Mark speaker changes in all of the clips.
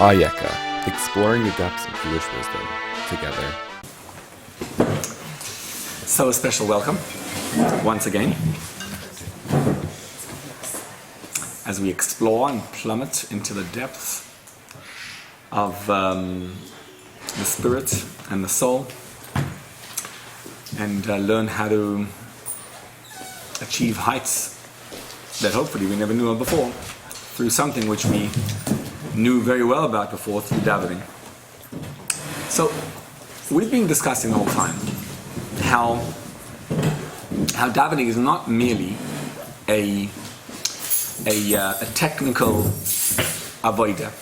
Speaker 1: Ayeka, exploring the depths of Jewish wisdom together.
Speaker 2: So a special welcome, once again, as we explore and plummet into the depths of the spirit and the soul, and learn how to achieve heights that hopefully we never knew of before, through something which we knew very well about before, through davening. So we've been discussing the whole time how davening is not merely a technical avodah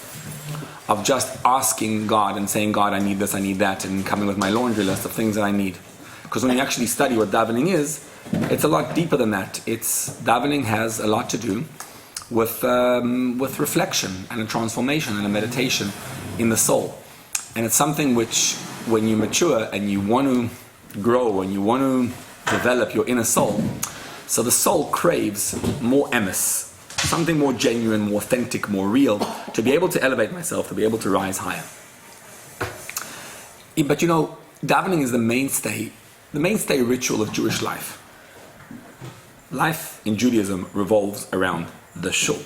Speaker 2: of just asking God and saying, God, I need this, I need that, and coming with my laundry list of things that I need. Because when you actually study what davening is, it's a lot deeper than that. Davening has a lot to do with reflection and a transformation and a meditation in the soul. And it's something which, when you mature and you want to grow and you want to develop your inner soul, so the soul craves more emes, something more genuine, more authentic, more real, to be able to elevate myself, to be able to rise higher. But you know, davening is the mainstay ritual of Jewish life. Life in Judaism revolves around the shul.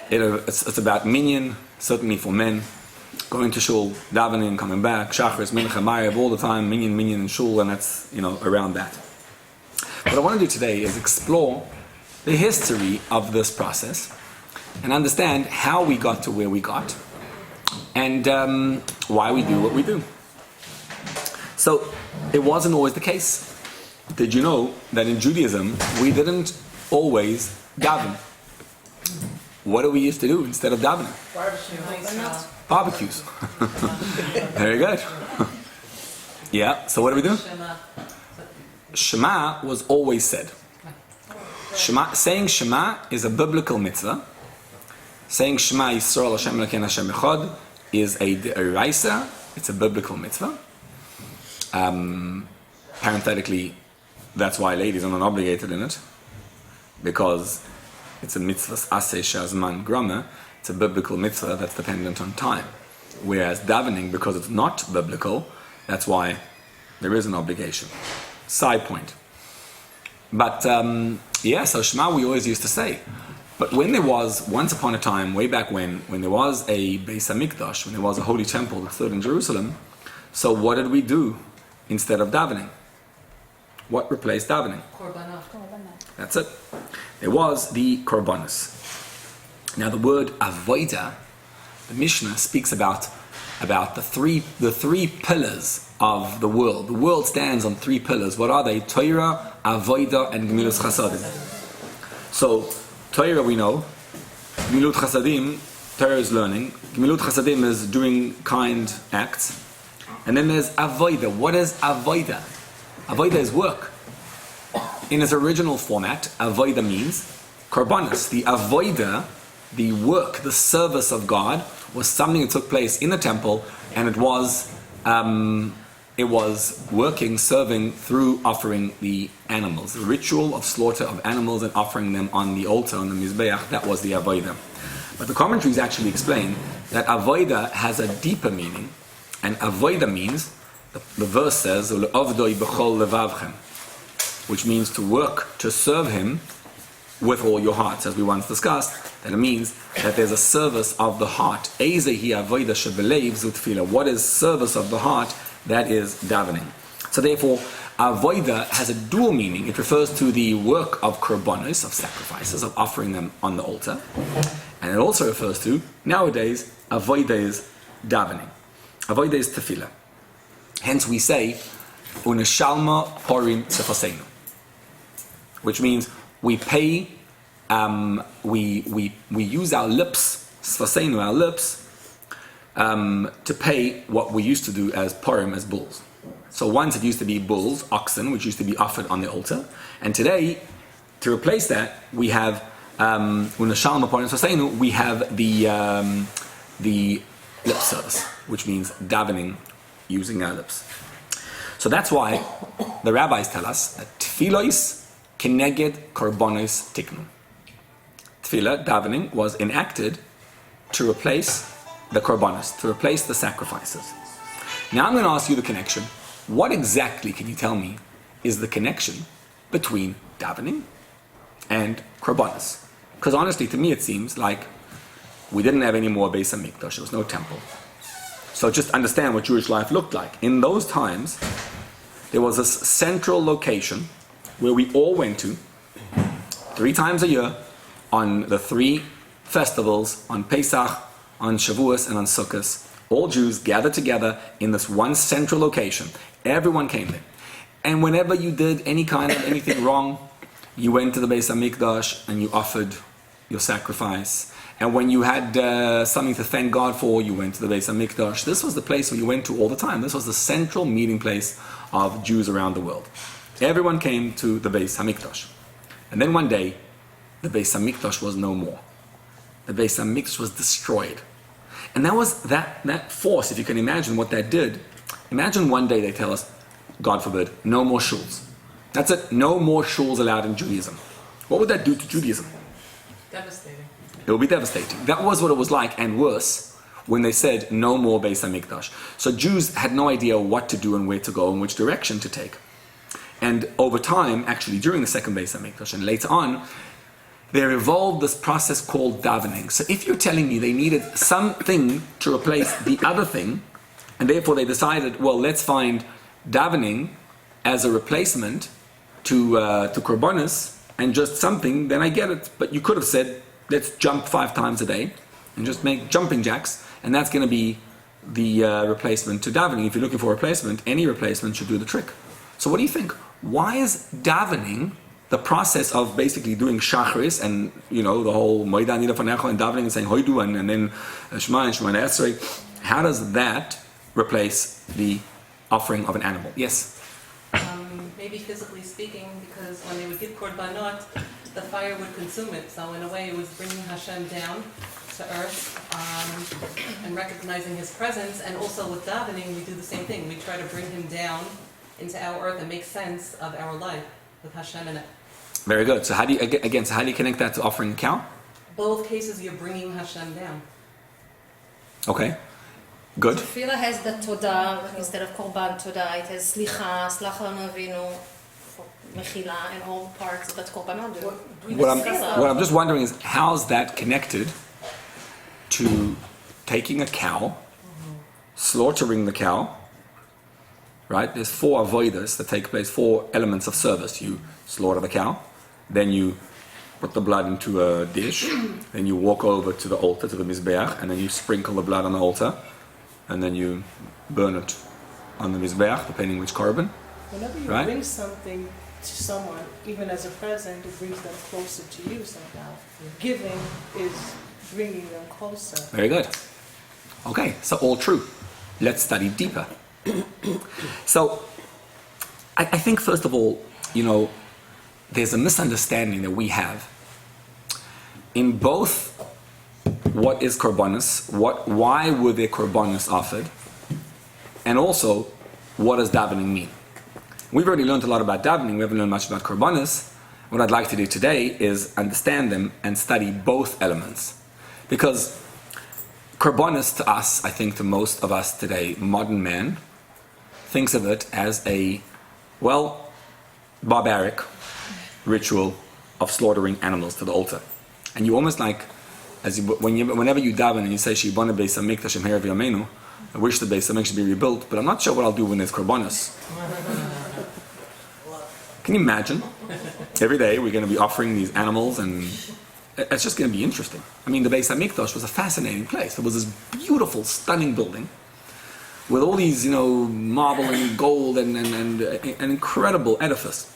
Speaker 2: It's about minyan, certainly for men, going to shul, davening, coming back, shachris, mincha, ma'ariv, all the time, minyan, and shul, and that's, around that. What I want to do today is explore the history of this process and understand how we got to where we got and why we do what we do. So, it wasn't always the case. Did you know that in Judaism, we didn't always daven? What do we used to do instead of davening? Barbecues. Very good. Yeah, so what do we do? Shema was always said. Saying Shema is a biblical mitzvah. Saying Shema Yisroel Hashem Elokeinu Hashem Echad is a d'oraisa. It's a biblical mitzvah. Parenthetically, that's why ladies are not obligated in it, because it's a mitzvah aseh shazman grama. It's a biblical mitzvah that's dependent on time. Whereas davening, because it's not biblical, that's why there is an obligation. Side point. But so Shema we always used to say. But when there was, once upon a time, way back when there was a Beis HaMikdash, when there was a holy temple that stood in Jerusalem, so what did we do instead of davening? What replaced davening?
Speaker 3: Korbonos.
Speaker 2: That's it. There was the Korbonos. Now the word avodah, the Mishnah speaks about the three pillars of the world. The world stands on three pillars. What are they? Torah, avodah, and gemilut chasadim. So Torah we know, gemilut chasadim, Torah is learning. Gemilut chasadim is doing kind acts. And then there's avodah. What is avodah? Avodah is work. In its original format, avodah means korbanos. The avodah, the work, the service of God, was something that took place in the temple, and it was working, serving through offering the animals. The ritual of slaughter of animals and offering them on the altar, on the mizbeach, that was the avodah. But the commentaries actually explain that avodah has a deeper meaning, and avodah means, the verse says, "U'le'avdoi b'chol levavchem," which means to work, to serve Him with all your hearts, as we once discussed. That it means that there's a service of the heart. Eizehi avodah shebelev zu tefillah. What is service of the heart? That is davening. So therefore, avodah has a dual meaning. It refers to the work of korbanos, of sacrifices, of offering them on the altar. And it also refers to, nowadays, avodah is davening. Avodah is tefillah. Hence we say, uneshalma porim sefaseinu, which means we pay, we use our lips, sefaseinu, our lips, to pay what we used to do as porim, as bulls. So once it used to be bulls, oxen, which used to be offered on the altar, and today, to replace that, we have uneshalma porim sefaseinu. We have the lip service, which means davening using our lips. So that's why the rabbis tell us that tefillos keneged korbonos tiknu. Tefillah, davening, was enacted to replace the korbanos, to replace the sacrifices. Now I'm going to ask you the connection. What exactly, can you tell me, is the connection between davening and korbanos? Because honestly, to me it seems like we didn't have any more Beis HaMikdash, there was no temple. So just understand what Jewish life looked like. In those times, there was a central location where we all went to 3 times a year on the 3 festivals, on Pesach, on Shavuos, and on Sukkot. All Jews gathered together in this one central location. Everyone came there. And whenever you did any kind of anything wrong, you went to the Beis HaMikdash and you offered your sacrifice. And when you had something to thank God for, you went to the Beis HaMikdash. This was the place where you went to all the time. This was the central meeting place of Jews around the world. Everyone came to the Beis HaMikdash. And then one day, the Beis HaMikdash was no more. The Beis HaMikdash was destroyed. And that was that force, if you can imagine what that did. Imagine one day they tell us, God forbid, no more shuls. That's it, no more shuls allowed in Judaism. What would that do to Judaism?
Speaker 3: Devastating.
Speaker 2: It would be devastating. That was what it was like, and worse, when they said no more Beis HaMikdash. So Jews had no idea what to do and where to go and which direction to take. And over time, actually during the second Beis HaMikdash and later on, there evolved this process called davening. So if you're telling me they needed something to replace the other thing, and therefore they decided, well, let's find davening as a replacement to korbanos and just something, then I get it. But you could have said, let's jump 5 times a day and just make jumping jacks, and that's going to be the replacement to davening. If you're looking for a replacement, any replacement should do the trick. So what do you think? Why is davening, the process of basically doing shachris and, the whole moida nida fanecha and davening and saying hoidu and then shema and shema esrei, how does that replace the offering of an animal? Yes?
Speaker 3: Maybe physically speaking, because when they would give korbanot, the fire would consume it. So in a way, it was bringing Hashem down to earth and recognizing His presence. And also with davening, we do the same thing. We try to bring Him down into our earth and make sense of our life with Hashem in it.
Speaker 2: Very good. So how do you connect that to offering a cow?
Speaker 3: Both cases, you're bringing Hashem down.
Speaker 2: Okay. Good.
Speaker 4: Tefillah has the Todah instead of Korban Todah. It has Slicha, Slach Lanu Avinu, Mechila, and all parts that Korbanot do.
Speaker 2: What I'm just wondering is, how's that connected to taking a cow, slaughtering the cow, right? There's 4 avodas that take place, 4 elements of service. You slaughter the cow, then you put the blood into a dish, then you walk over to the altar, to the Mizbeach, and then you sprinkle the blood on the altar, and then you burn it on the Mizbeach, depending which korban.
Speaker 5: Whenever you bring something to someone, even as a present, it brings them closer to you somehow. Giving is bringing them closer.
Speaker 2: Very good. Okay, so all true. Let's study deeper. So, I think first of all, there's a misunderstanding that we have in both what is korbanos, why were there korbanos offered, and also what does davening mean. We've already learned a lot about davening, we haven't learned much about korbanos. What I'd like to do today is understand them and study both elements. Because korbanos to us, I think to most of us today, modern man, thinks of it as a, barbaric ritual of slaughtering animals to the altar. And you almost like, whenever you daven and you say, Shibana Beis HaMikdash Emher V'Yameinu, I wish the Beis HaMikdash should be rebuilt, but I'm not sure what I'll do when there's korbanos. Can you imagine? Every day we're going to be offering these animals, and it's just going to be interesting. I mean, the Beis HaMikdash was a fascinating place. There was this beautiful, stunning building with all these, marble and gold and an incredible edifice.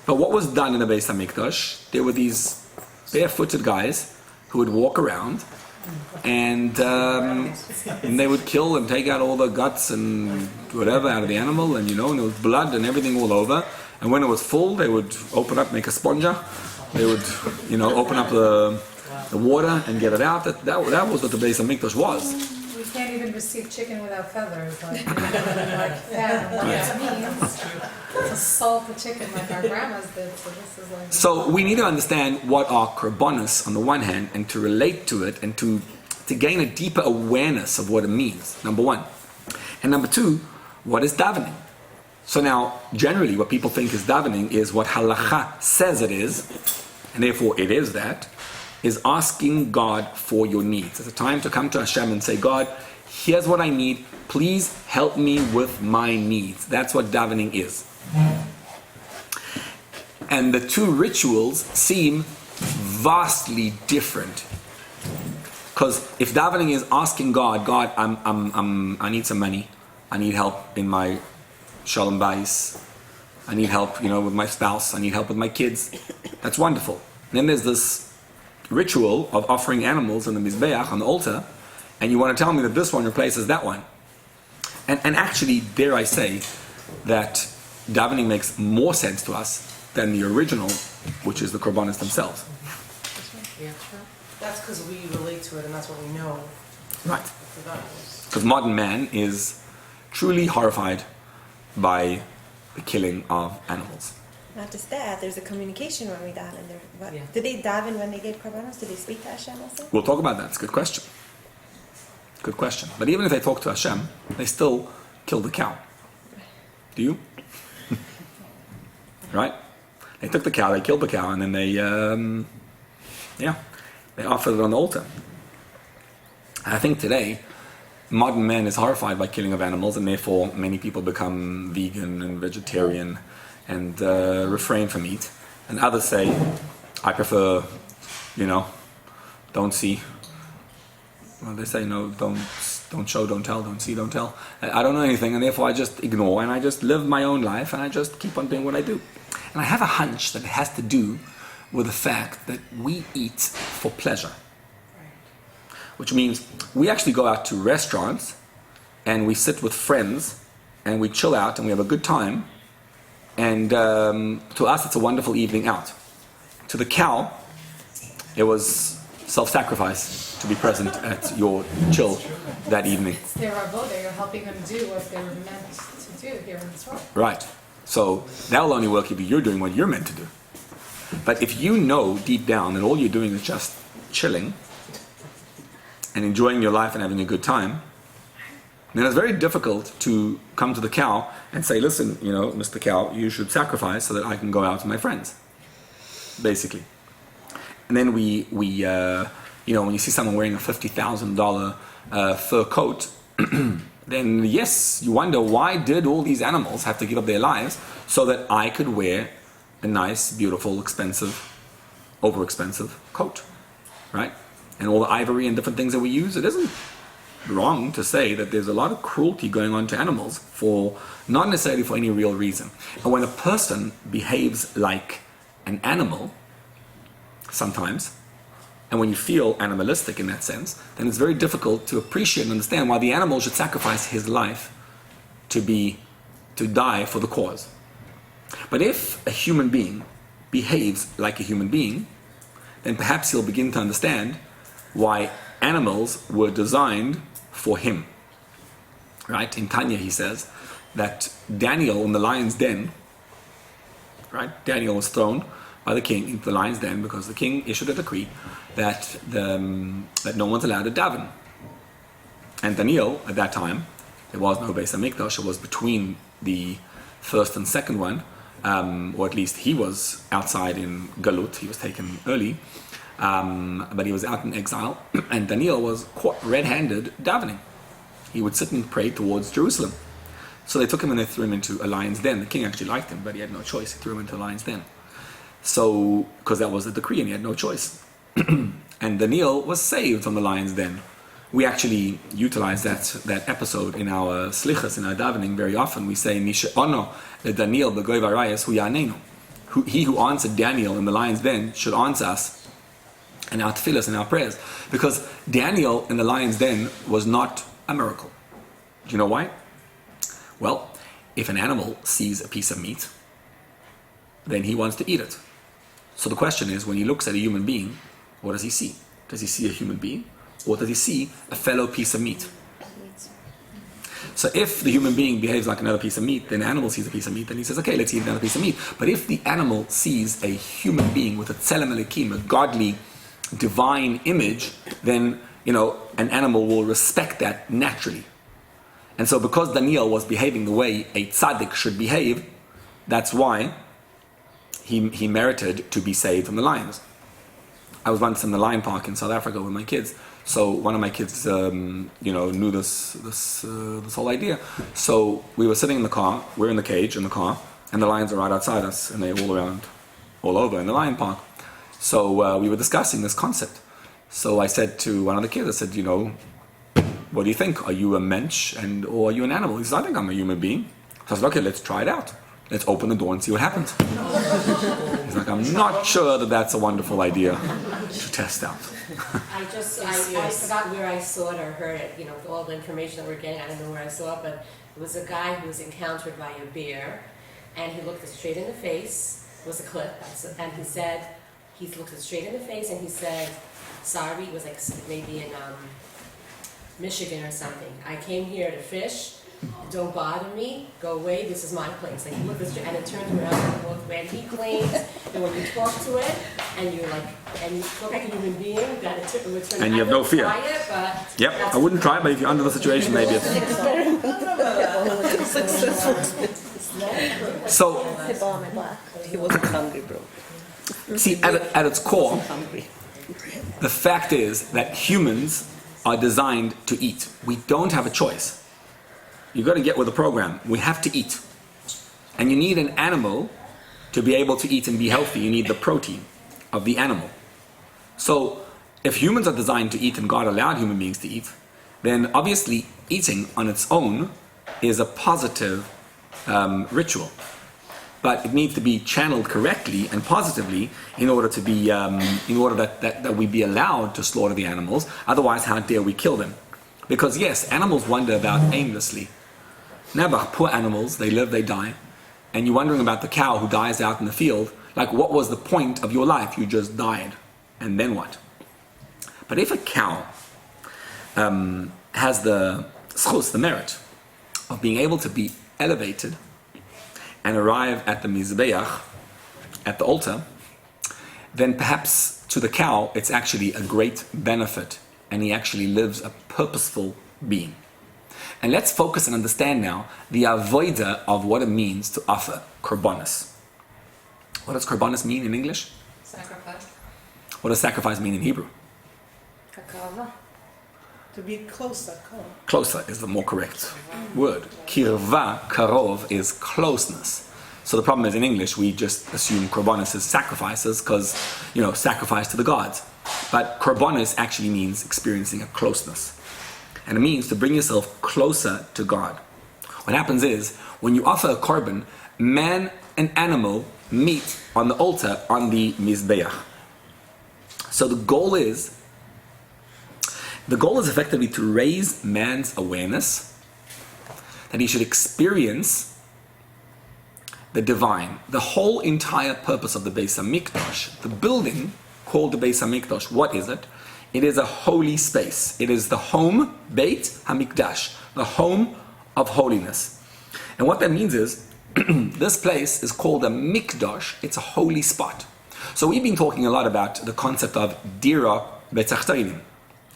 Speaker 2: But what was done in the Beis HaMikdash? There were these barefooted guys who would walk around and they would kill and take out all the guts and whatever out of the animal, and there was blood and everything all over. And when it was full, they would open up, make a sponja. They would, open up the water and get it out. That was what the Beis HaMikdash was.
Speaker 6: We can't even receive chicken without feathers, like that. What means to salt the chicken like our grandmas did. So this is like.
Speaker 2: So we need to understand what are korbanos on the one hand, and to relate to it and to to gain a deeper awareness of what it means, number one. And number two, what is davening? So now, generally, what people think is davening is what halakha says it is, and therefore it is that, is asking God for your needs. It's a time to come to Hashem and say, God, here's what I need. Please help me with my needs. That's what davening is. And the two rituals seem vastly different. Because if davening is asking God, God, I need some money. I need help in my shalom bayis. I need help, with my spouse. I need help with my kids. That's wonderful. Then there's this ritual of offering animals on the mizbeach, on the altar, and you want to tell me that this one replaces that one. And actually, dare I say, that davening makes more sense to us than the original, which is the korbanos themselves.
Speaker 5: Yeah. That's because we relate to it and that's what we know.
Speaker 2: Right.
Speaker 5: For that was.
Speaker 2: Because modern man is truly horrified by the killing of animals.
Speaker 7: Not just that, there's a communication when we daven.
Speaker 3: Yeah.
Speaker 7: Did they daven when they gave korbanos? Did they speak to Hashem also?
Speaker 2: We'll talk about that. It's a good question. Good question. But even if they talk to Hashem, they still kill the cow. Do you? Right? They took the cow, they killed the cow, and then they offered it on the altar. And I think today, modern man is horrified by killing of animals, and therefore many people become vegan and vegetarian and refrain from meat. And others say, I prefer, don't see. Well, they say, no, don't show, don't tell, don't see, don't tell. I don't know anything, and therefore I just ignore, and I just live my own life, and I just keep on doing what I do. And I have a hunch that it has to do with the fact that we eat for pleasure. Which means we actually go out to restaurants, and we sit with friends, and we chill out, and we have a good time. And to us, it's a wonderful evening out. To the cow, it was self-sacrifice to be present at your chill that evening.
Speaker 6: It's their avoda, you're helping them do what they were meant to do here in this world.
Speaker 2: Right. So that will only work if you're doing what you're meant to do. But if you know deep down that all you're doing is just chilling and enjoying your life and having a good time, then it's very difficult to come to the cow and say, listen, Mr. Cow, you should sacrifice so that I can go out with my friends, basically. And then we when you see someone wearing a $50,000 fur coat, then yes, you wonder, why did all these animals have to give up their lives so that I could wear a nice, beautiful, expensive, over-expensive coat, right? And all the ivory and different things that we use, it isn't wrong to say that there's a lot of cruelty going on to animals for not necessarily for any real reason. And when a person behaves like an animal, sometimes, and when you feel animalistic in that sense, then it's very difficult to appreciate and understand why the animal should sacrifice his life to die for the cause. But if a human being behaves like a human being, then perhaps he'll begin to understand why animals were designed for him. Right? In Tanya he says that Daniel in the lion's den, right? Daniel was thrown by the king into the lion's den because the king issued a decree that no one's allowed to daven. And Daniel, at that time, there was no Beis HaMikdash, it was between the first and second one, or at least he was outside in Galut, he was taken early, but he was out in exile, and Daniel was caught red-handed davening. He would sit and pray towards Jerusalem. So they took him and they threw him into a lion's den. The king actually liked him, but he had no choice. He threw him into a lion's den. So, because that was the decree and he had no choice. And Daniel was saved from the lion's den. We actually utilize that episode in our slichas, in our davening very often. We say, Mishe'ono Daniel b'goy v'arayas hu ya'anenu. He who answered Daniel in the lion's den should answer us in our tefillahs, in our prayers. Because Daniel in the lion's den was not a miracle. Do you know why? Well, if an animal sees a piece of meat, then he wants to eat it. So the question is, when he looks at a human being, what does he see? Does he see a human being? Or does he see a fellow piece of meat? So if the human being behaves like another piece of meat, then the animal sees a piece of meat, then he says, okay, let's eat another piece of meat. But if the animal sees a human being with a tzelem elikim, a godly, divine image, then an animal will respect that naturally. And so because Daniel was behaving the way a tzaddik should behave, that's why he merited to be saved from the lions. I was once in the lion park in South Africa with my kids. So one of my kids, knew this whole idea. So we were sitting in the car, we're in the cage in the car, and the lions are right outside us, and they're all over in the lion park. So we were discussing this concept. So I said to one of the kids, I said, what do you think? Are you a mensch or are you an animal? He said, I think I'm a human being. So I said, okay, let's try it out. Let's open the door and see what happens. He's like, I'm not sure that that's a wonderful idea to test out.
Speaker 8: I forgot where I saw it or heard it, all the information that we're getting, I don't know where I saw it, but it was a guy who was encountered by a bear, and he looked it straight in the face, it was a clip, and he looked it straight in the face, and he said, sorry, it was like maybe in Michigan or something, I came here to fish, don't bother me, go away, this is my place. Like, look, and it turned around and walked away. And he claims that when you talk to it, and you look like a human being, that it would turn.
Speaker 2: And you have no fear.
Speaker 8: Try it, but
Speaker 2: Yep, I wouldn't try it, but if you're under the situation, maybe it's... So,
Speaker 5: He wasn't hungry, bro.
Speaker 2: see, at its core, the fact is that humans are designed to eat. We don't have a choice. You've got to get with the program. We have to eat. And you need an animal to be able to eat and be healthy. You need the protein of the animal. So if humans are designed to eat and God allowed human beings to eat, then obviously eating on its own is a positive ritual. But it needs to be channeled correctly and positively in order to be, that we be allowed to slaughter the animals. Otherwise, how dare we kill them? Because yes, animals wander about aimlessly. Nebuch, poor animals, they live, they die. And you're wondering about the cow who dies out in the field, like what was the point of your life? You just died. And then what? But if a cow has the schus, the merit, of being able to be elevated and arrive at the mizbeach, at the altar, then perhaps to the cow it's actually a great benefit, and he actually lives a purposeful being. And let's focus and understand now the avoida of what it means to offer korbonos. What does korbonos mean in English?
Speaker 3: Sacrifice.
Speaker 2: What does sacrifice mean in Hebrew?
Speaker 5: To be closer,
Speaker 2: Closer is the more correct word. Kirva, karov, is closeness. So the problem is in English we just assume korbonos is sacrifices because, sacrifice to the gods. But korbonos actually means experiencing a closeness. And it means to bring yourself closer to God. What happens is, when you offer a korban, man and animal meet on the altar on the mizbeach. So the goal is effectively to raise man's awareness that he should experience the divine. The whole entire purpose of the Beis HaMikdash, the building called the Beis HaMikdash, what is it? It is a holy space. It is the home, Beit HaMikdash, the home of holiness. And what that means is, this place is called a Mikdash. It's a holy spot. So we've been talking a lot about the concept of Dira B'Tachtainim,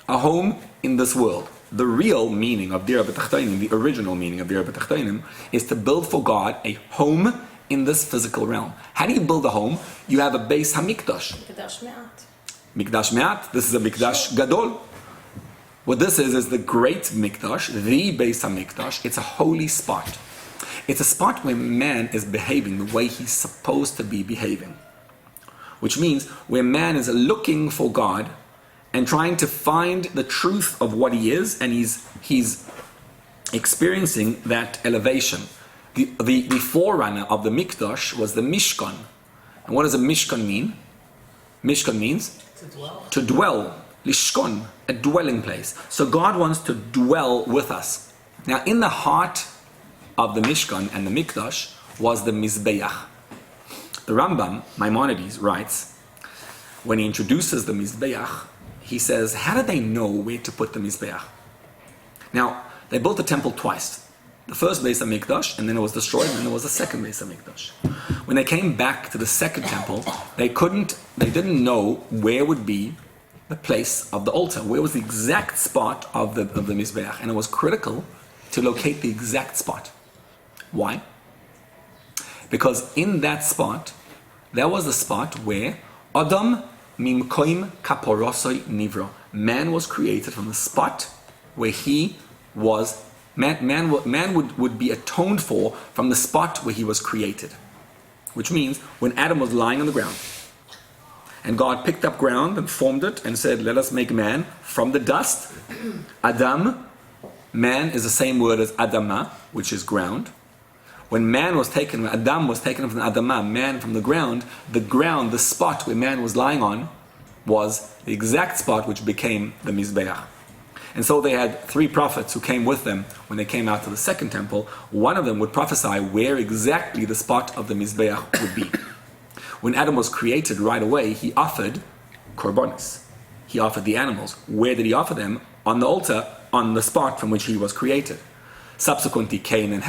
Speaker 2: a home in this world. The real meaning of Dira B'Tachtainim, the original meaning of Dira B'Tachtainim, is to build for God a home in this physical realm. How do you build a home? You have a Beis HaMikdash. Mikdash Me'at, this is a Mikdash Gadol. What this is the great Mikdash, the Beis HaMikdash. It's a holy spot. It's a spot where man is behaving the way he's supposed to be behaving. Which means where man is looking for God and trying to find the truth of what he is, and he's experiencing that elevation. The forerunner of the Mikdash was the Mishkan. And what does a Mishkan mean? Mishkan means? To dwell. Lishkon, a dwelling place. So God wants to dwell with us. Now in the heart of the Mishkan and the Mikdash was the Mizbeach. The Rambam, Maimonides, writes, when he introduces the Mizbeach, he says, how did they know where to put the Mizbeach? They built the temple twice. The first Beis HaMikdash, and then it was destroyed, and then there was the second Beis HaMikdash. When they came back to the second temple, they didn't know where would be the the place of the altar? Where was the exact spot of the Mizbeach? And it was critical to locate the exact spot. Why? Because in that spot, there was the spot where Adam mimkoim kaporosoi nivro. Man was created from the spot where he was. Man would be atoned for from the spot where he was created. Which means when Adam was lying on the ground, and God picked up ground and formed it and said, let us make man from the dust. Adam, man is the same word as Adama, which is ground. When Adam was taken from the Adama, man from the ground, the spot where man was lying on, was the exact spot which became the Mizbeach. And so they had 3 prophets who came with them when they came out to the second temple. One of them would prophesy where exactly the spot of the Mizbeach would be. When Adam was created right away, he offered Korbonos. He offered the animals. Where did he offer them? On the altar, on the spot from which he was created. Subsequently, Cain and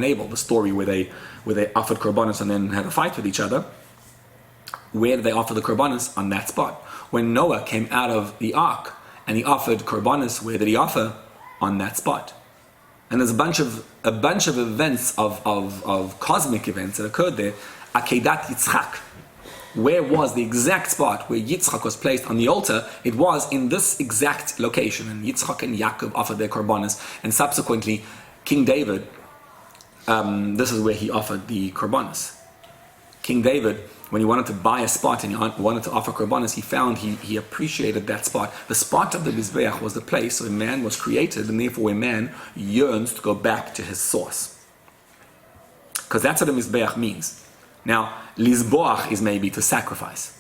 Speaker 2: Abel, the story where they offered Korbonos and then had a fight with each other. Where did they offer the Korbonos? On that spot. When Noah came out of the ark and he offered Korbonos, where did he offer? On that spot. And there's a bunch of events of cosmic events that occurred there. Akedat Yitzchak. Where was the exact spot where Yitzchak was placed on the altar? It was in this exact location. And Yitzchak and Yaakov offered their Korbonos. And subsequently, King David, this is where he offered the Korbonos. King David, when he wanted to buy a spot and he wanted to offer Korbonos, he appreciated that spot. The spot of the Mizbeach was the place where man was created, and therefore where man yearns to go back to his source. Because that's what the Mizbeach means. Now, Lizboach is maybe to sacrifice.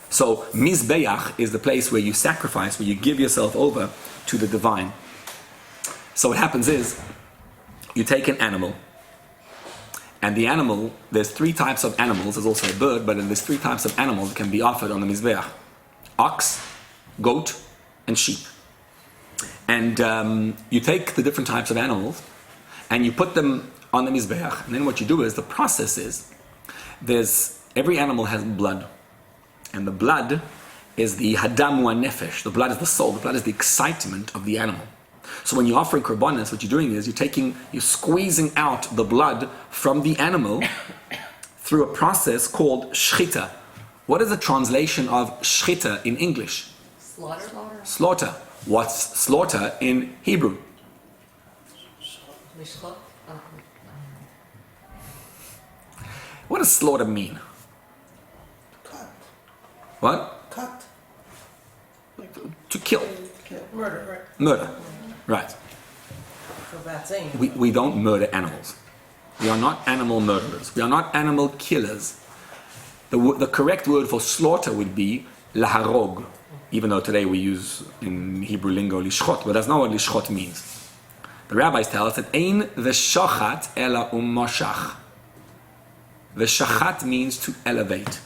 Speaker 2: So, Mizbeach is the place where you sacrifice, where you give yourself over to the divine. So what happens is, you take an animal, and the animal, there's 3 types of animals, there's also a bird, but there's 3 types of animals that can be offered on the Mizbeach. Ox, goat, and sheep. And you take the different types of animals, and you put them on the Mizbeach, and then what you do is, the process is, every animal has blood, and the blood is the hadam wa nefesh, the blood is the soul, the blood is the excitement of the animal. So when you're offering Korbonos, what you're doing is you're squeezing out the blood from the animal through a process called shchita. What is the translation of shchita in English?
Speaker 3: Slaughter.
Speaker 2: Slaughter. What's slaughter in Hebrew?
Speaker 3: Mishkan.
Speaker 2: What does slaughter mean?
Speaker 5: Cut.
Speaker 2: What?
Speaker 5: Cut.
Speaker 2: To kill.
Speaker 5: Murder, right?
Speaker 2: Murder. Right.
Speaker 5: So that's saying.
Speaker 2: We don't murder animals. We are not animal murderers. We are not animal killers. The correct word for slaughter would be laharog, even though today we use in Hebrew lingo lishchot, but that's not what lishchot means. The rabbis tell us that ein v'shachat ela u'moshach. V'shachat means to elevate.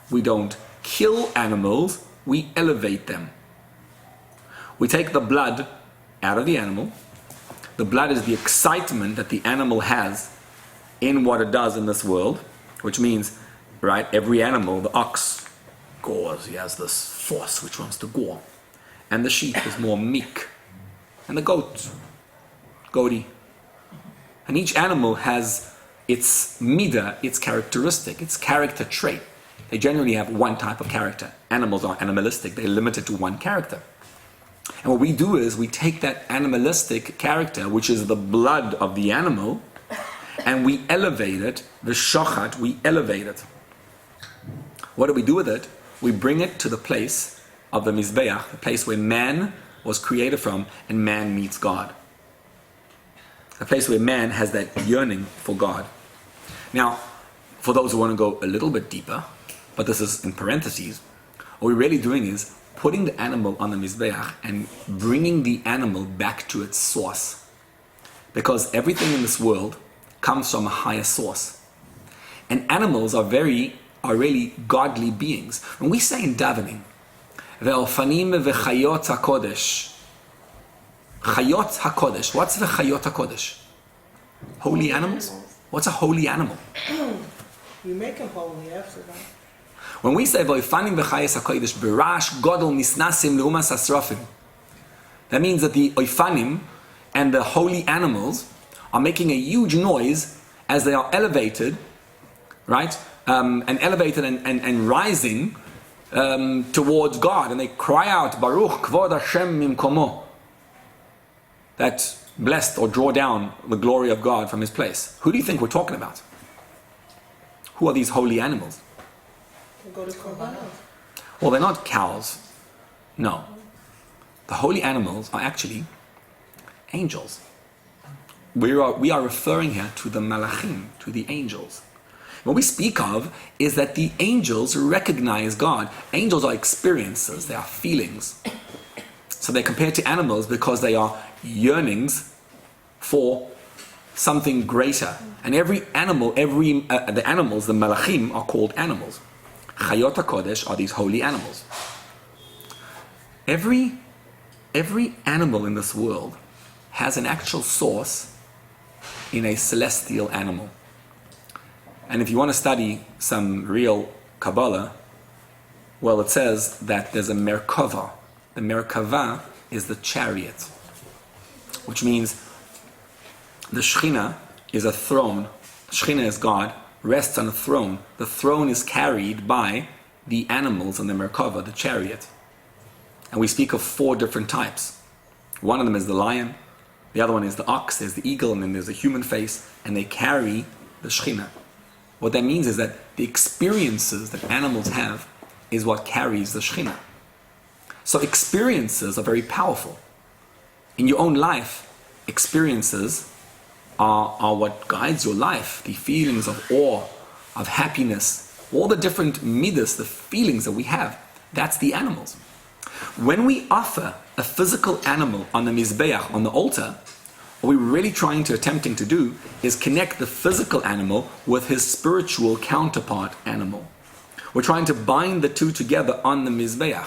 Speaker 2: We don't kill animals, we elevate them. We take the blood out of the animal. The blood is the excitement that the animal has in what it does in this world, which means, right, every animal, the ox gores, he has this force which wants to gore. And the sheep is more meek. And the goaty. And each animal has its midah, its characteristic, its character trait. They generally have one type of character. Animals are animalistic, they're limited to one character. And what we do is we take that animalistic character, which is the blood of the animal, and we elevate it, the shochat, we elevate it. What do we do with it? We bring it to the place of the Mizbeach, the place where man was created from and man meets God. A place where man has that yearning for God. Now, for those who want to go a little bit deeper, but this is in parentheses, what we're really doing is putting the animal on the Mizbeach and bringing the animal back to its source. Because everything in this world comes from a higher source. And animals are really godly beings. When we say in davening, Ve'ofanim ve'chayot HaKodesh, Chayot HaKodesh, what's the Chayot HaKodesh? Holy animals? What's a holy animal?
Speaker 5: You make him holy after that.
Speaker 2: When we say Voifanim b'chayes hakodesh b'rash godol misnasim leumas asrafim, that means that the oifanim and the holy animals are making a huge noise as they are elevated, right? And elevated and rising towards God, and they cry out, Baruch Kvod Hashem Mimkomo, that blessed or draw down the glory of God from His place. Who do you think we're talking about? Who are these holy animals?
Speaker 5: We go to Korbanos.
Speaker 2: Well, they're not cows. No. The holy animals are actually angels. We are referring here to the malachim, to the angels. What we speak of is that the angels recognize God. Angels are experiences, they are feelings. So they're compared to animals because they are yearnings for something greater. And every animal, the animals, the malachim, are called animals. Chayot HaKodesh are these holy animals. Every animal in this world has an actual source in a celestial animal. And if you want to study some real Kabbalah, well, it says that there's a Merkava. The Merkava is the chariot, which means the Shekhinah is a throne. The Shekhinah is God, rests on a throne. The throne is carried by the animals in the Merkava, the chariot. And we speak of 4 different types. One of them is the lion, the other one is the ox, there's the eagle, and then there's a human face, and they carry the Shekhinah. What that means is that the experiences that animals have is what carries the Shekhinah. So experiences are very powerful. In your own life, experiences are what guides your life. The feelings of awe, of happiness, all the different midas, the feelings that we have, that's the animals. When we offer a physical animal on the Mizbeach, on the altar, what we're really attempting to do is connect the physical animal with his spiritual counterpart animal. We're trying to bind the two together on the Mizbeach.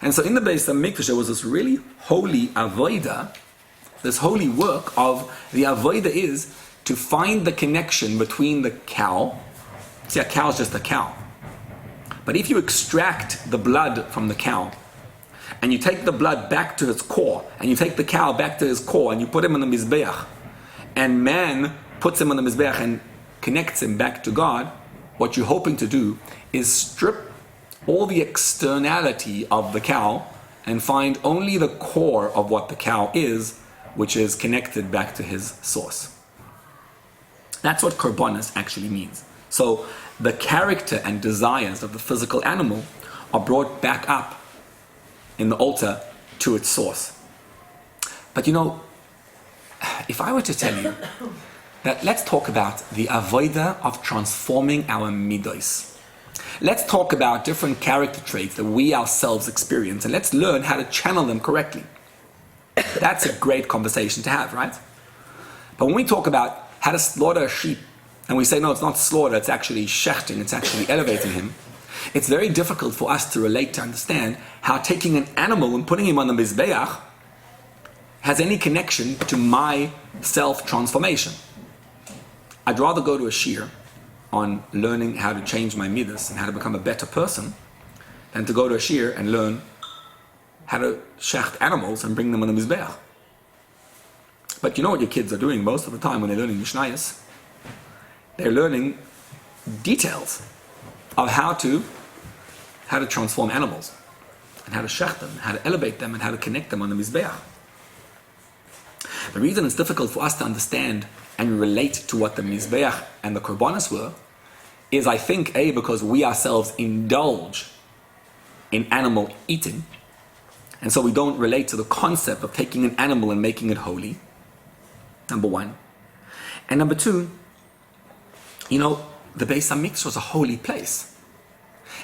Speaker 2: And so in the Beis HaMikdash there was this really holy avodah, this holy work of the avodah is to find the connection between the cow. See, a cow is just a cow. But if you extract the blood from the cow, and you take the blood back to its core, and you take the cow back to his core, and you put him on the Mizbeach, and man puts him on the Mizbeach and connects him back to God, what you're hoping to do is strip all the externality of the cow and find only the core of what the cow is, which is connected back to his source. That's what Korbonos actually means. So the character and desires of the physical animal are brought back up in the altar to its source. But if I were to tell you that let's talk about the avodah of transforming our midos. Let's talk about different character traits that we ourselves experience, and let's learn how to channel them correctly. That's a great conversation to have, right? But when we talk about how to slaughter a sheep, and we say, no, it's not slaughter, it's actually shechting, it's actually elevating him, it's very difficult for us to relate, to understand how taking an animal and putting him on the Mizbeach has any connection to my self-transformation. I'd rather go to a shir on learning how to change my midas and how to become a better person than to go to a shir and learn how to shecht animals and bring them on the Mizbeach. But you know what your kids are doing most of the time when they're learning Mishnayos? They're learning details of how to transform animals, and how to shecht them, how to elevate them, and how to connect them on the Mizbeach. The reason it's difficult for us to understand and relate to what the Mizbeach and the Korbonos were is, I think, because we ourselves indulge in animal eating, and so we don't relate to the concept of taking an animal and making it holy, number one. And number two, the Beis HaMikdash was a holy place.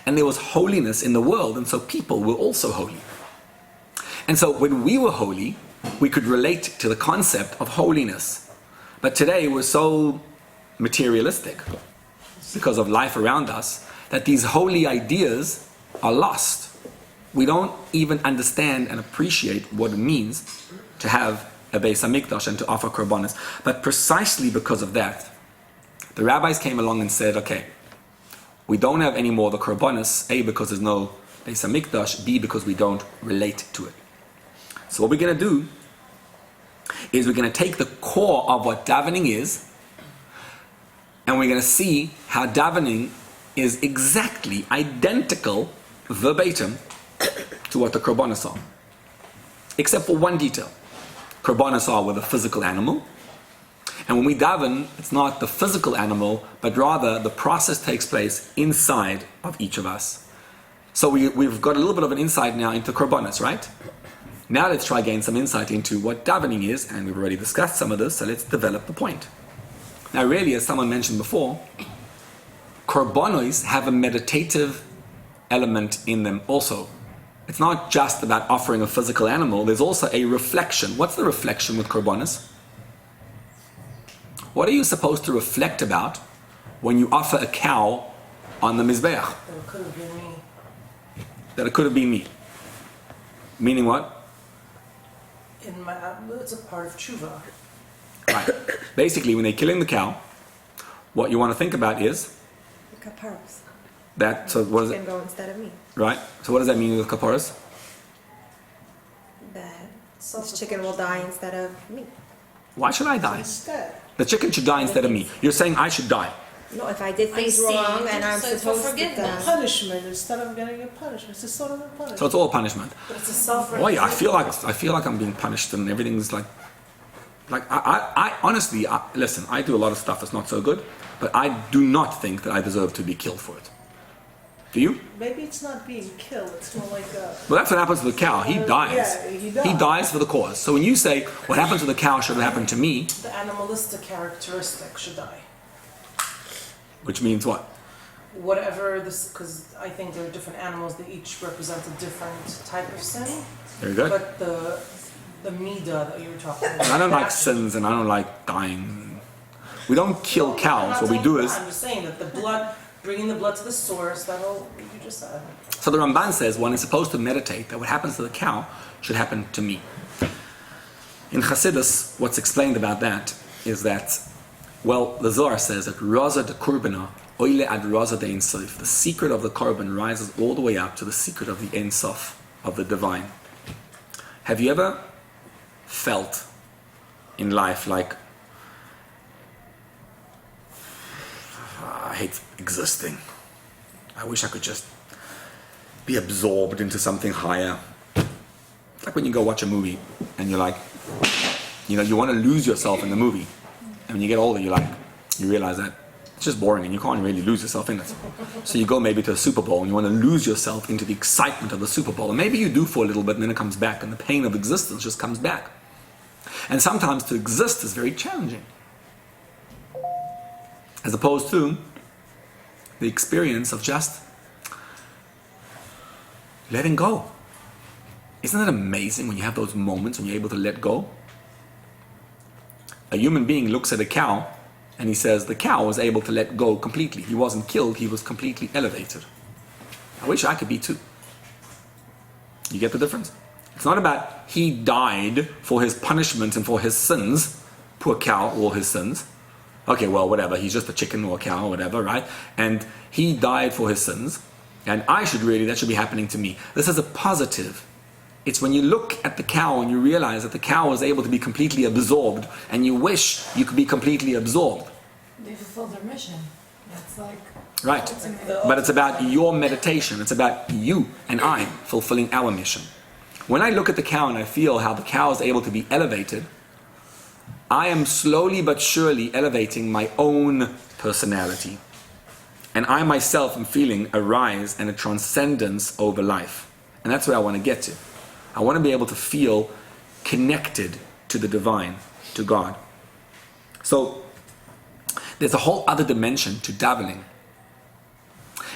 Speaker 2: And there was holiness in the world, and so people were also holy. And so when we were holy, we could relate to the concept of holiness. But today we're so materialistic because of life around us that these holy ideas are lost. We don't even understand and appreciate what it means to have a Beis HaMikdash and to offer Korbanos. But precisely because of that, the rabbis came along and said, okay, we don't have any more the Korbonos, A, because there's no Beis HaMikdash, B, because we don't relate to it. So what we're going to do is we're going to take the core of what davening is, and we're going to see how davening is exactly identical, verbatim, to what the Korbonos are. Except for one detail. Korbonos are with a physical animal, and when we daven, it's not the physical animal, but rather the process takes place inside of each of us. So we've got a little bit of an insight now into Korbonos, right? Now let's try gain some insight into what davening is, and we've already discussed some of this, so let's develop the point. Now really, as someone mentioned before, Korbonos have a meditative element in them also. It's not just about offering a physical animal, there's also a reflection. What's the reflection with Korbonos? What are you supposed to reflect about when you offer a cow on the Mizbeach?
Speaker 5: That it could have been me.
Speaker 2: That it could have been me. Meaning what?
Speaker 5: It's a part of tshuva.
Speaker 2: Right. Basically, when they're killing the cow, what you want to think about is
Speaker 7: Kaparos.
Speaker 2: that. So what is
Speaker 7: Can
Speaker 2: it?
Speaker 7: go instead of me.
Speaker 2: Right. So what does that mean with kaparas?
Speaker 7: That this chicken will die instead of me.
Speaker 2: Why should I die?
Speaker 5: Instead.
Speaker 2: The chicken should die instead of me. You're saying I should die.
Speaker 7: No, if I did things
Speaker 4: see.
Speaker 7: wrong and I'm
Speaker 4: So it's
Speaker 7: supposed
Speaker 4: for
Speaker 7: to
Speaker 4: forgiveness.
Speaker 5: Punishment instead of getting a punishment. It's a sort of a punishment.
Speaker 2: So it's all punishment.
Speaker 5: But it's a self
Speaker 2: Boy, I feel like I'm being punished and everything's like I honestly, listen, I do a lot of stuff that's not so good, but I do not think that I deserve to be killed for it. Do you?
Speaker 5: Maybe it's not being killed, it's more like a...
Speaker 2: Well, that's what happens to the cow. He dies.
Speaker 5: Yeah, he dies.
Speaker 2: He dies for the cause. So when you say, what happened to the cow should have happened to me,
Speaker 5: The animalistic characteristic should die.
Speaker 2: which means what?
Speaker 5: Whatever this, because I think there are different animals that each represent a different type of sin.
Speaker 2: Very good.
Speaker 5: But the midah that you were talking about.
Speaker 2: I don't like sins and I don't like dying. We don't kill cows. What we do is...
Speaker 5: I'm just saying that the blood, bringing the blood to the source, that whole, you just said.
Speaker 2: So the Ramban says one is supposed to meditate that what happens to the cow should happen to me. In Chassidus, what's explained about that is that, well, the Zohar says that Raza de Kurbana, Oile ad Raza de Ein Sof, the secret of the Korban rises all the way up to the secret of the Ein Sof, of the divine. Have you ever felt in life like, I hate existing. I wish I could just be absorbed into something higher. Like when you go watch a movie and you're like, you want to lose yourself in the movie. And when you get older, you realize that it's just boring and you can't really lose yourself in it. So you go maybe to a Super Bowl and you want to lose yourself into the excitement of the Super Bowl. And maybe you do for a little bit and then it comes back and the pain of existence just comes back. And sometimes to exist is very challenging. As opposed to the experience of just letting go. Isn't it amazing when you have those moments when you're able to let go? A human being looks at a cow and he says the cow was able to let go completely. He wasn't killed, he was completely elevated. I wish I could be too. You get the difference? It's not about he died for his punishment and for his sins. Poor cow, all his sins. Okay, well, whatever, he's just a chicken or a cow or whatever, right? And he died for his sins, and that should be happening to me. This is a positive. It's when you look at the cow and you realize that the cow was able to be completely absorbed, and you wish you could be completely absorbed.
Speaker 6: They fulfilled their mission. That's like...
Speaker 2: Right. But it's about your meditation. It's about you and I fulfilling our mission. When I look at the cow and I feel how the cow is able to be elevated, I am slowly but surely elevating my own personality. And I myself am feeling a rise and a transcendence over life. And that's where I want to get to. I want to be able to feel connected to the divine, to God. So, there's a whole other dimension to davening.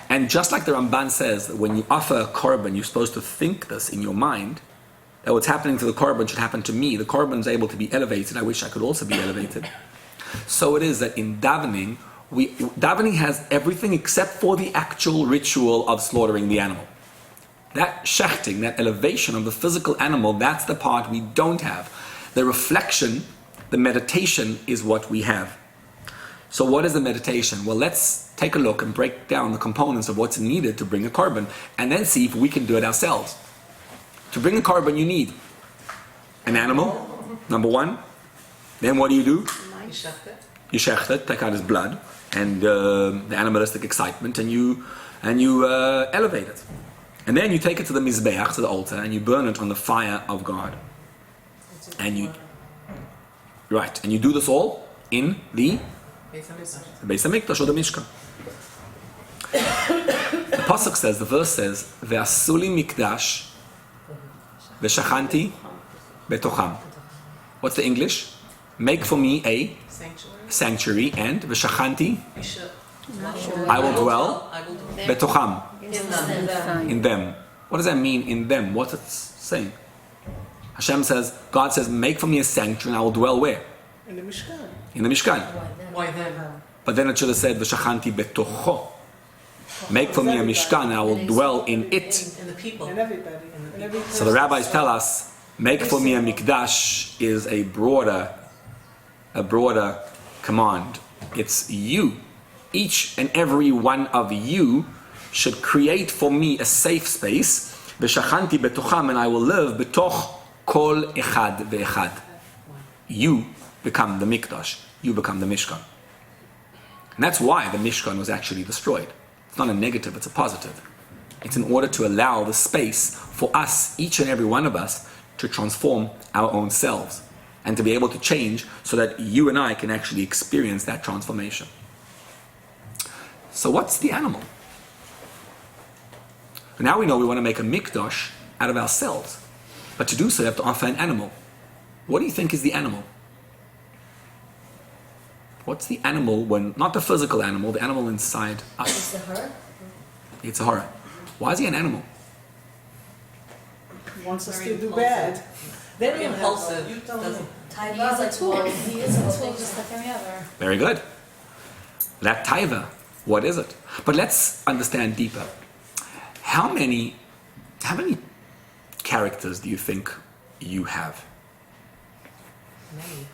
Speaker 2: And just like the Ramban says, that when you offer a korban, you're supposed to think this in your mind, that what's happening to the korban should happen to me. The korban is able to be elevated. I wish I could also be elevated. So it is that in davening, davening has everything except for the actual ritual of slaughtering the animal. That shechting, that elevation of the physical animal, that's the part we don't have. The reflection, the meditation is what we have. So what is the meditation? Well, let's take a look and break down the components of what's needed to bring a korban, and then see if we can do it ourselves. To bring a korban, you need an animal, number one. Then what do?
Speaker 3: You shecht it.
Speaker 2: You shecht it, take out his blood, and the animalistic excitement, and you elevate it. And then you take it to the mizbeach, to the altar, and you burn it on the fire of God. And you do this all in the Beis Hamikdash or the Mishkan. The pasuk says, the verse says, "Ve'asuli mikdash, ve'shachanti betocham." What's the English? Make for me a sanctuary, and ve'shachanti, I will dwell betocham, in them. What does that mean, in them? What's it saying? Hashem says, God says, make for me a sanctuary and I will dwell where?
Speaker 5: In the Mishkan.
Speaker 2: In the Mishkan.
Speaker 3: Why then?
Speaker 2: But then it should have said, V'shachanti betocho. Make for me a Mishkan and I will dwell in it.
Speaker 3: In the people.
Speaker 5: And everybody. And every
Speaker 2: So the rabbis tell us, make for me a mikdash is a broader command. It's you. Each and every one of you should create for me a safe space. V'shachanti betocham, and I will live betoch kol echad ve'echad. You become the mikdash. You become the Mishkan. And that's why the Mishkan was actually destroyed. It's not a negative, it's a positive. It's in order to allow the space for us, each and every one of us, to transform our own selves and to be able to change so that you and I can actually experience that transformation. So what's the animal? Now we know we want to make a mikdash out of ourselves. But to do so, you have to offer an animal. What do you think is the animal? What's the animal when, not the physical animal, the animal inside us?
Speaker 8: It's a her?
Speaker 2: It's a horror. Why is he an animal?
Speaker 5: He wants us
Speaker 3: Very
Speaker 5: to do
Speaker 3: impulsive.
Speaker 5: bad. They
Speaker 3: Very
Speaker 5: don't have
Speaker 3: impulsive.
Speaker 5: no- you don't-
Speaker 3: Doesn't.
Speaker 6: He is a tool. He is a tool just like any other.
Speaker 2: Very good. That taiva, what is it? But let's understand deeper. How many characters do you think you have?
Speaker 3: Many.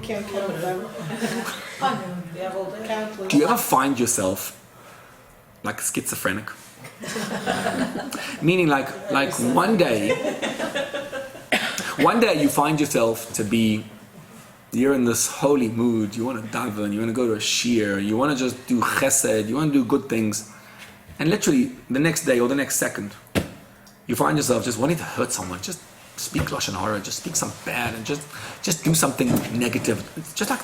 Speaker 5: Can't count them. They have all the countless.
Speaker 2: Do you ever find yourself like schizophrenic? Meaning like one day you find yourself to be, you're in this holy mood, you want to daven, you want to go to a shir, you want to just do chesed, you want to do good things, and literally the next day or the next second, you find yourself just wanting to hurt someone, just speak lashon hara, just speak something bad, and just do something negative. It's just like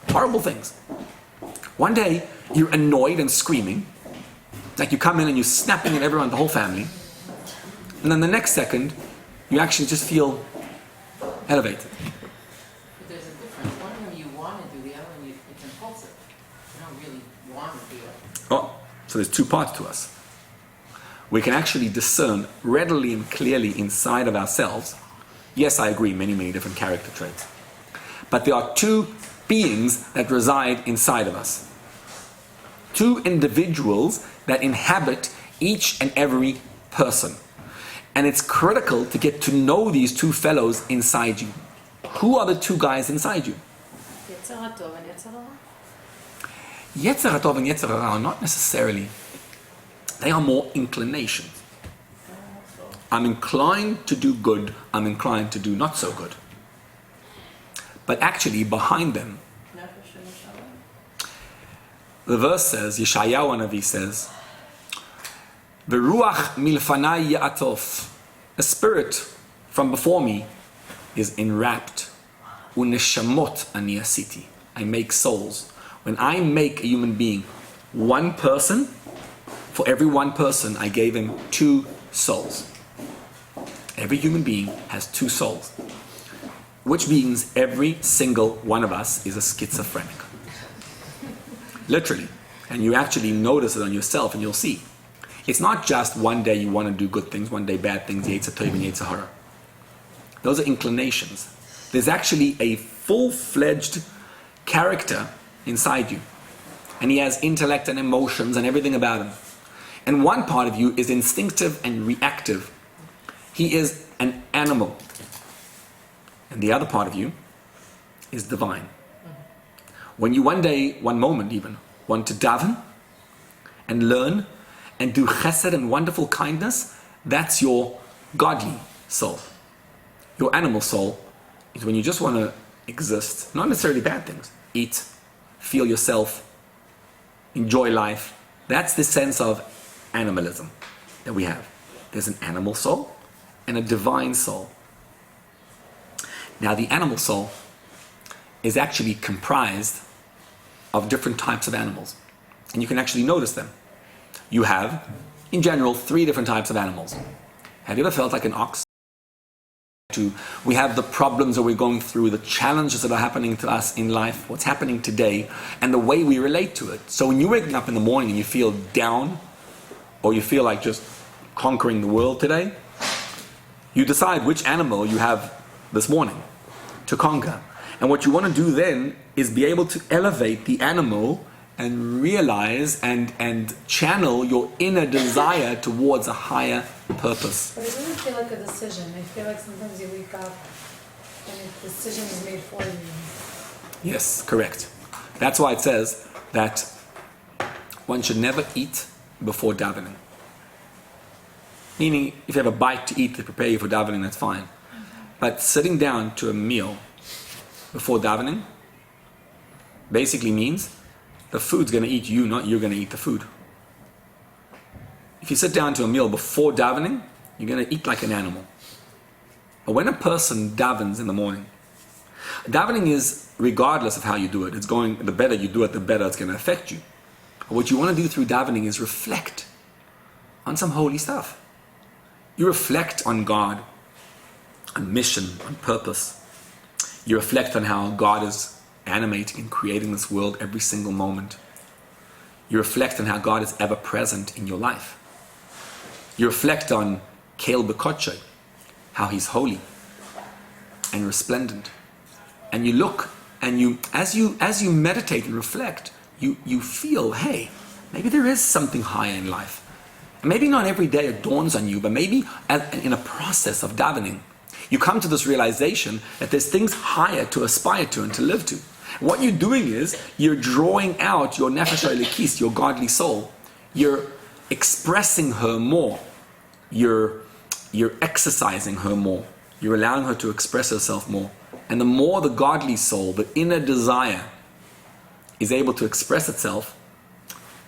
Speaker 2: horrible things. One day you're annoyed and screaming, like you come in and you're snapping at everyone, the whole family, and then the next second you actually just feel elevated.
Speaker 9: But there's a difference. One of them you want to do, the other one it's impulsive. You don't really want to do it.
Speaker 2: Oh, so there's two parts to us. We can actually discern readily and clearly inside of ourselves. Yes, I agree, many different character traits. But there are two beings that reside inside of us. Two individuals that inhabit each and every person. And it's critical to get to know these two fellows inside you. Who are the two guys inside you?
Speaker 4: Yetzer HaTov and Yetzer Hara.
Speaker 2: Yetzer HaTov and Yetzer Hara are not necessarily, they are more inclinations. I'm inclined to do good, I'm inclined to do not so good. But actually behind them, the verse says, Yeshayahu Hanavi says, V'ruach milfanai ya'atof. A spirit from before me is enwrapped. Uneshamot ani asiti. I make souls. When I make a human being one person, for every one person I gave him two souls. Every human being has two souls. Which means every single one of us is a schizophrenic. Literally. And you actually notice it on yourself and you'll see. It's not just one day you want to do good things, one day bad things, Yetzer Tov and Yetzer Hara. Those are inclinations. There's actually a full-fledged character inside you. And he has intellect and emotions and everything about him. And one part of you is instinctive and reactive. He is an animal. And the other part of you is divine. When you one day, one moment even, want to daven and learn and do chesed and wonderful kindness, that's your godly soul. Your animal soul is when you just want to exist, not necessarily bad things. Eat, feel yourself, enjoy life. That's the sense of animalism that we have. There's an animal soul and a divine soul. Now the animal soul is actually comprised of different types of animals. And you can actually notice them. You have, in general, 3 different types of animals. Have you ever felt like an ox? We have the problems that we're going through, the challenges that are happening to us in life, what's happening today, and the way we relate to it. So when you're waking up in the morning and you feel down, or you feel like just conquering the world today, you decide which animal you have this morning to conquer. And what you want to do then is be able to elevate the animal and realize and channel your inner desire towards a higher purpose.
Speaker 6: But it doesn't feel like a decision. I feel like sometimes you wake up and a decision is made for you.
Speaker 2: Yes, correct. That's why it says that one should never eat before davening. Meaning, if you have a bite to eat to prepare you for davening, that's fine. But sitting down to a meal before davening basically means the food's going to eat you, not you're going to eat the food. If you sit down to a meal before davening, you're going to eat like an animal. But when a person davens in the morning, davening is regardless of how you do it. It's going, the better you do it, the better it's going to affect you. But what you want to do through davening is reflect on some holy stuff. You reflect on God, on mission, on purpose. You reflect on how God is animating and creating this world every single moment. You reflect on how God is ever present in your life. You reflect on Kel Bekotche, how He's holy and resplendent. And you look and you, as you meditate and reflect, you feel, hey, maybe there is something higher in life. And maybe not every day it dawns on you, but maybe in a process of davening, you come to this realization that there's things higher to aspire to and to live to. What you're doing is, you're drawing out your nefesh elikis, your godly soul. You're expressing her more. You're exercising her more. You're allowing her to express herself more. And the more the godly soul, the inner desire, is able to express itself,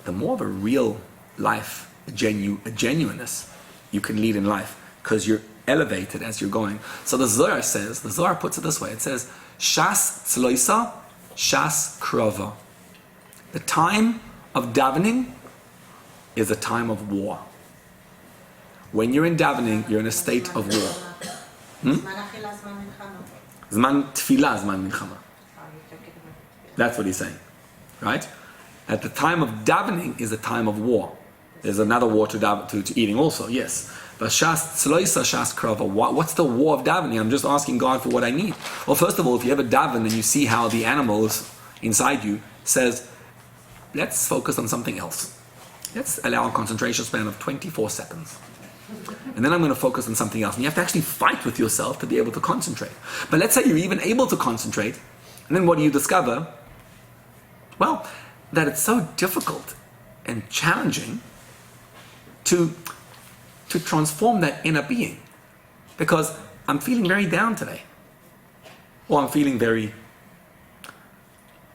Speaker 2: the more of a real life, a genuineness you can lead in life, because you're elevated as you're going. So the Zohar puts it this way. It says, Shas tzloisa, Shas krova. The time of davening is a time of war. When you're in davening, you're in a state of war. Zman tefillah, zman milchama. That's what he's saying, right? At the time of davening is a time of war. There's another war to eating also, yes. But Shas tzloisa, Shas krova. What's the war of davening? I'm just asking God for what I need. Well, first of all, if you ever daven and you see how the animals inside you says, let's focus on something else. Let's allow a concentration span of 24 seconds. And then I'm going to focus on something else. And you have to actually fight with yourself to be able to concentrate. But let's say you're even able to concentrate. And then what do you discover? Well, that it's so difficult and challenging to transform that inner being. Because I'm feeling very down today. Or I'm feeling very,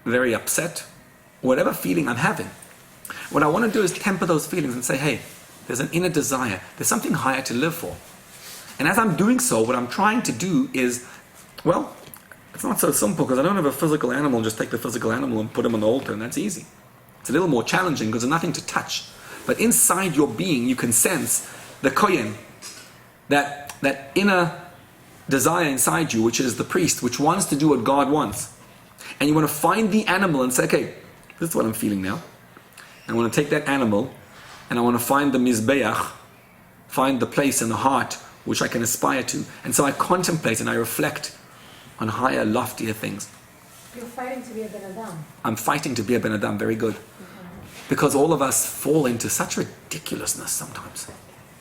Speaker 2: very upset. Whatever feeling I'm having. What I want to do is temper those feelings and say, hey, there's an inner desire. There's something higher to live for. And as I'm doing so, what I'm trying to do is, well, it's not so simple because I don't have a physical animal and just take the physical animal and put him on the altar and that's easy. It's a little more challenging because there's nothing to touch. But inside your being, you can sense the kohen, that inner desire inside you, which is the priest, which wants to do what God wants. And you want to find the animal and say, okay, this is what I'm feeling now. I want to take that animal and I want to find the mizbeach, find the place in the heart which I can aspire to. And so I contemplate and I reflect on higher, loftier things.
Speaker 6: You're fighting to be a Ben Adam.
Speaker 2: I'm fighting to be a Ben Adam, very good. Because all of us fall into such ridiculousness sometimes.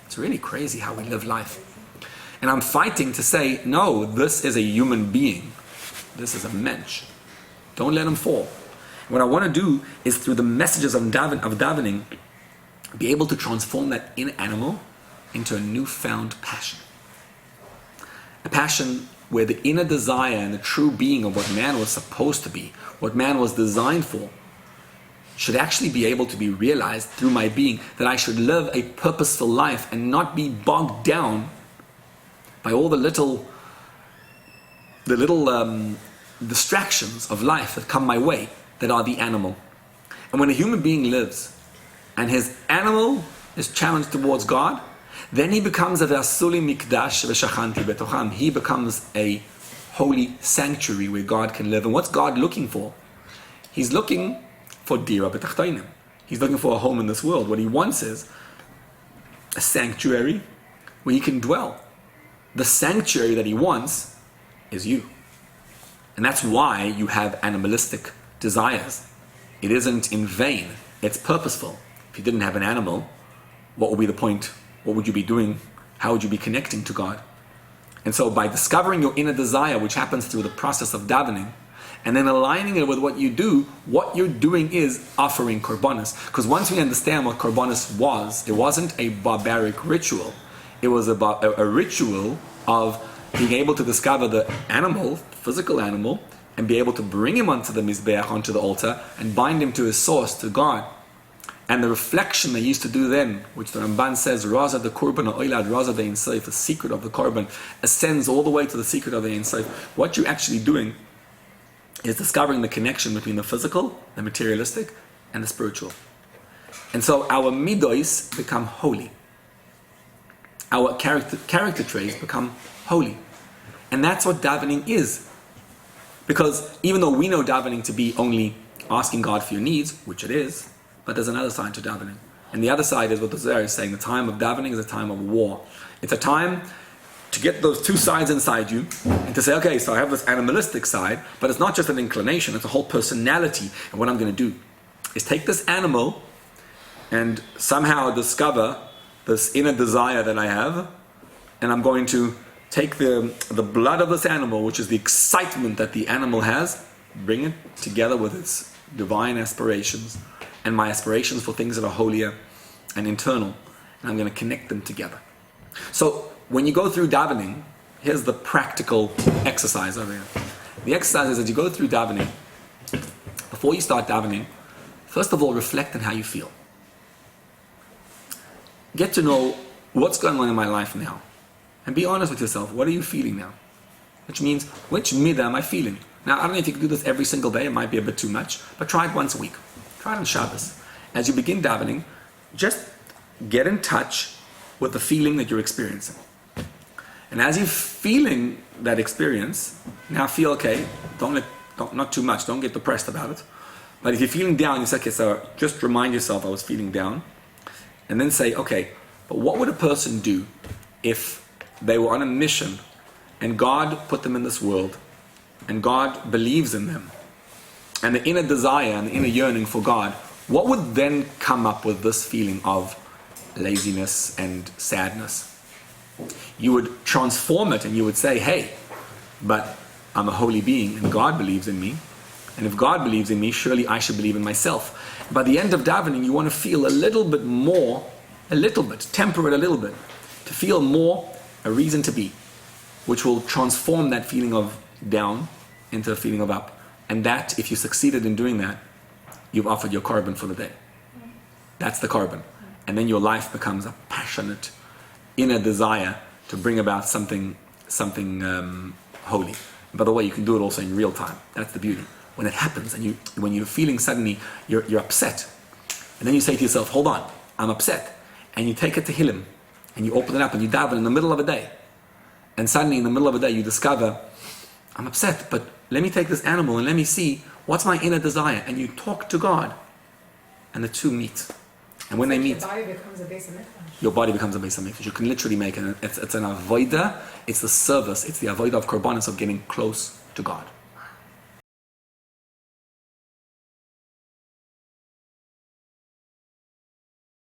Speaker 2: It's really crazy how we live life. And I'm fighting to say, no, this is a human being. This is a mensch. Don't let him fall. What I want to do is, through the messages of davening, be able to transform that inner animal into a newfound passion. A passion where the inner desire and the true being of what man was supposed to be, what man was designed for, should actually be able to be realized through my being, that I should live a purposeful life and not be bogged down by all the little distractions of life that come my way, that are the animal. And when a human being lives and his animal is challenged towards God, then he becomes a Vasuli Mikdash V'Shachanti Betocham. He becomes a holy sanctuary where God can live. And what's God looking for? He's looking for Dira B'Tachtainim. He's looking for a home in this world. What he wants is a sanctuary where he can dwell. The sanctuary that he wants is you. And that's why you have animalistic desires. It isn't in vain. It's purposeful. If you didn't have an animal, what would be the point? What would you be doing? How would you be connecting to God? And so by discovering your inner desire, which happens through the process of davening, and then aligning it with what you do, what you're doing is offering korbanos. Because once we understand what korbanos was, it wasn't a barbaric ritual. It was about a ritual of being able to discover the animal, physical animal, and be able to bring him onto the mizbeach, onto the altar, and bind him to his source, to God. And the reflection they used to do then, which the Ramban says, Raza the Korban Oilad, Raza the Ein Sof, the secret of the Korban, ascends all the way to the secret of the Ein Sof. What you're actually doing is discovering the connection between the physical, the materialistic, and the spiritual. And so our midos become holy. Our character traits become holy. And that's what davening is. Because even though we know davening to be only asking God for your needs, which it is, but there's another side to davening. And the other side is what the Zohar is saying. The time of davening is a time of war. It's a time to get those two sides inside you and to say, okay, so I have this animalistic side, but it's not just an inclination, it's a whole personality. And what I'm going to do is take this animal and somehow discover this inner desire that I have, and I'm going to take the blood of this animal, which is the excitement that the animal has, bring it together with its divine aspirations and my aspirations for things that are holier and internal, and I'm going to connect them together. So when you go through davening, here's the practical exercise over here. The exercise is that you go through davening. Before you start davening, first of all, reflect on how you feel. Get to know what's going on in my life now. And be honest with yourself. What are you feeling now? Which means, which midah am I feeling? Now, I don't know if you can do this every single day. It might be a bit too much. But try it once a week. Try it on Shabbos. As you begin davening, just get in touch with the feeling that you're experiencing. And as you're feeling that experience, now feel okay. Not too much. Don't get depressed about it. But if you're feeling down, you say, okay, so just remind yourself I was feeling down. And then say, okay, but what would a person do if they were on a mission and God put them in this world and God believes in them, and the inner desire and the inner yearning for God, what would then come up with this feeling of laziness and sadness? You would transform it and you would say, hey, but I'm a holy being and God believes in me. And if God believes in me, surely I should believe in myself. By the end of davening, you want to feel a little bit more, temper it a little bit, to feel more a reason to be, which will transform that feeling of down into a feeling of up. And that, if you succeeded in doing that, you've offered your korban for the day. That's the korban. And then your life becomes a passionate inner desire to bring about something holy. And by the way, you can do it also in real time. That's the beauty. When it happens and when you're feeling suddenly you're upset, and then you say to yourself, hold on, I'm upset, and you take it to Tehillim and you open it up and you daven in the middle of a day, and suddenly in the middle of a day you discover, I'm upset, but let me take this animal and let me see what's my inner desire, and you talk to God and the two meet. And when they meet,
Speaker 6: your body becomes a base of mikdash.
Speaker 2: Your body becomes a base of mikdash. You can literally make it. It's an avodah. It's the service. It's the avodah of korbanos, of getting close to God.